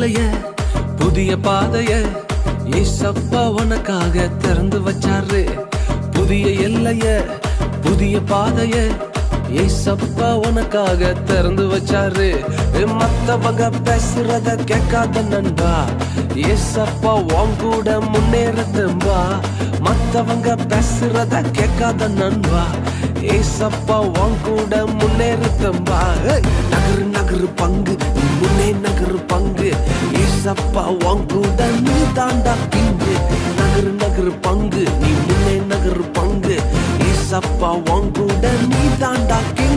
எல்லைய புதிய பாதைய ஏசப்பா உனக்காக திறந்து வச்சாரு. புதிய எல்லைய புதிய பாதைய ஏசப்பா உனக்காக திறந்து வச்சாரு. மத்தவங்க பேசுறத கேட்காத நண்பா, ஏசப்பா உன் கூட முன்னேறதும்பா. மத்தவங்க பேசுறத கேட்காத நண்பா, ஏசப்பா உன் கூட முன்னேறதும்பா. நகரு நகரு பங்கு நீ முன்னே நகரு பங்கு, ஏசப்பா உன் கூட நீ தாண்டா கிங்கு. நகரு நகரு பங்கு நீ முன்னே நகரு பங்கு, ஏசப்பா உன் கூட நீ தாண்டா கிங்கு.